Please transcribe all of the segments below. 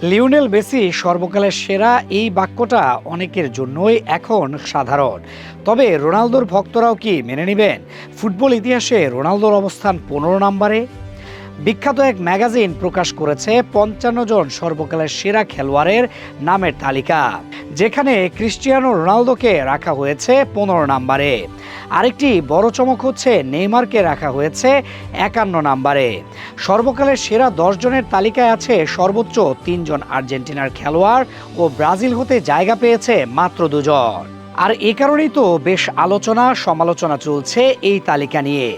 Lionel Messi সর্বকালের সেরা এই বাক্যটা অনেকের জন্যই এখন সাধারণ। তবে রোনালদোর ভক্তরাও কি মেনে নেবেন ফুটবল ইতিহাসে রোনালদোর অবস্থান 15 নম্বরে? বিখ্যাত এক ম্যাগাজিন প্রকাশ করেছে 55 জন সর্বকালের সেরা খেলোয়াড়ের নামের তালিকা, যেখানে ক্রিস্টিয়ানো রোনালদোকে রাখা হয়েছে 15 নম্বরে। আরেকটি বড় চমক হচ্ছে নেইমারকে রাখা হয়েছে 51 নম্বরে। সর্বকালের সেরা 10 জনের তালিকায় আছে সর্বোচ্চ 3 জন আর্জেন্টিনার খেলোয়াড় ও ব্রাজিল হতে জায়গা পেয়েছে মাত্র 2 জন। আর এ কারণেই তো বেশ আলোচনা সমালোচনা চলছে এই তালিকা নিয়ে।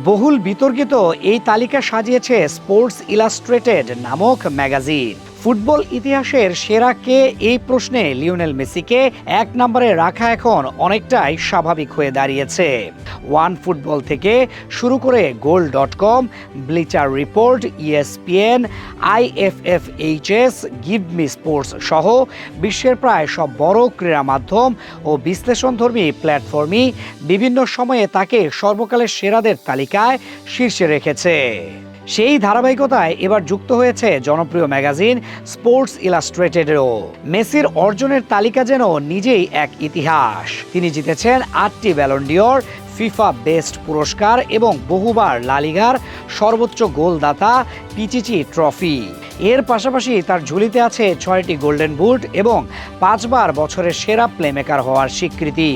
বহুল বিতর্কিত এই তালিকা সাজিয়েছে স্পোর্টস ইলাস্ট্রেটেড নামক ম্যাগাজিন। ফুটবল ইতিহাসের সেরা কে এই প্রশ্নে লিওনেল মেসিকে 1 নম্বরে রাখা এখন অনেকটাই স্বাভাবিক হয়ে দাঁড়িয়েছে। ওয়ান ফুটবল থেকে শুরু করে goal com, Bleacher Report, ESPN, IFFHS, Give Me Sports সহ বিশ্বের প্রায় সব বড় ক্রীড়া মাধ্যম ও বিশ্লেষণধর্মী প্ল্যাটফর্মই বিভিন্ন সময়ে তাকে সর্বকালের সেরাদের তালিকায় শীর্ষে রেখেছে। সেই ধারাবাহিকতায় এবার যুক্ত হয়েছে জনপ্রিয় ম্যাগাজিন স্পোর্টস ইলাস্ট্রেটেডও। মেসির অর্জনের তালিকা যেন নিজেই এক ইতিহাস। তিনি জিতেছেন 8টি ব্যালন ডিওর, ফিফা বেস্ট পুরস্কার এবং বহুবার লা লিগার সর্বোচ্চ গোলদাতা পিচিচি ট্রফি। এর পাশাপাশি তার ঝুলিতে আছে 6টি গোল্ডেন বুট এবং 5 বার বছরের সেরা প্লেমেকার হওয়ার স্বীকৃতি।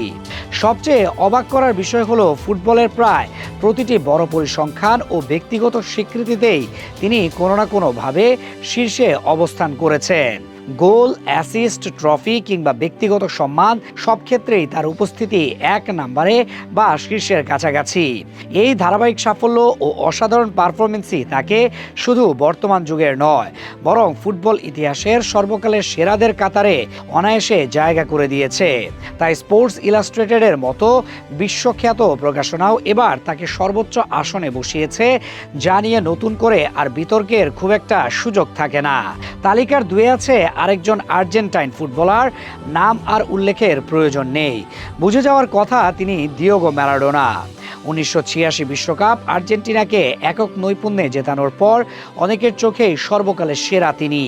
সবচেয়ে অবাক করার বিষয় হলো ফুটবলের প্রায় প্রতিটি বড় পরিসংখ্যান ও ব্যক্তিগত স্বীকৃতিতেই তিনি কোনো না কোনোভাবে শীর্ষে অবস্থান করেছেন। গোল, অ্যাসিস্ট, ট্রফি কিংবা ব্যক্তিগত সম্মান সব ক্ষেত্রেই তার উপস্থিতি 1 নম্বরে বা শীর্ষের কাছাকাছি। এই ধারাবাহিক সাফল্য ও অসাধারণ পারফরমেন্সই তাকে শুধু বর্তমান যুগের নয়, বরং ফুটবল ইতিহাসের সর্বকালের সেরাদের কাতারে অনায়াসে জায়গা করে দিয়েছে। তাই স্পোর্টস ইলাস্ট্রেটেডের মতো বিশ্বখ্যাত প্রকাশনাও এবার তাকে সর্বোচ্চ আসনে বসিয়েছে, যা নিয়ে নতুন করে আর বিতর্কের খুব একটা সুযোগ থাকে না। তালিকার 2 আছে আরেকজন আর্জেন্টাইন ফুটবলার, নাম আর উল্লেখের প্রয়োজন নেই। বুঝে যাওয়ার কথা, তিনি দিয়েগো ম্যারাডোনা। 1986 বিশ্বকাপ আর্জেন্টিনাকে একক নৈপুণ্যে জেতানোর পর অনেকের চোখেই সর্বকালের সেরা তিনি।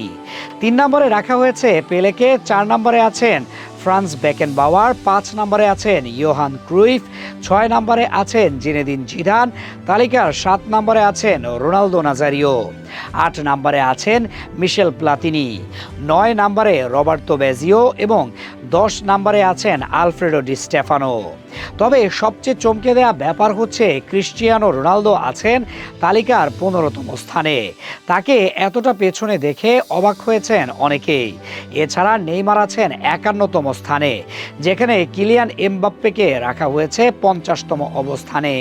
3 নম্বরে রাখা হয়েছে পেলেকে, 4 নম্বরে আছেন ফ্রান্স বেকেনবাওয়ার, 5 নম্বরে আছেন ইয়োহান ক্রুইফ, 6 নম্বরে আছেন জিনেদিন জিদান, তালিকার 7 নম্বরে আছেন রোনালদো নাজারিও, 8 নম্বরে আছেন মিশেল প্লাতিনি, 9 নম্বরে রবার্তো বেজিও এবং 10 নম্বরে আছেন আলফ্রেডো ডি স্টেফানো। তবে সবচেয়ে চমকে দেয়া ব্যাপার হচ্ছে ক্রিস্টিয়ানো রোনালদো আছেন তালিকার 15তম স্থানে। তাকে এতটা পেছনে দেখে অবাক হয়েছেন অনেকেই। এছাড়া নেইমার আছেন 51তম স্থানে, যেখানে কিলিয়ান এমবাপ্পেকে রাখা হয়েছে 50তম অবস্থানে।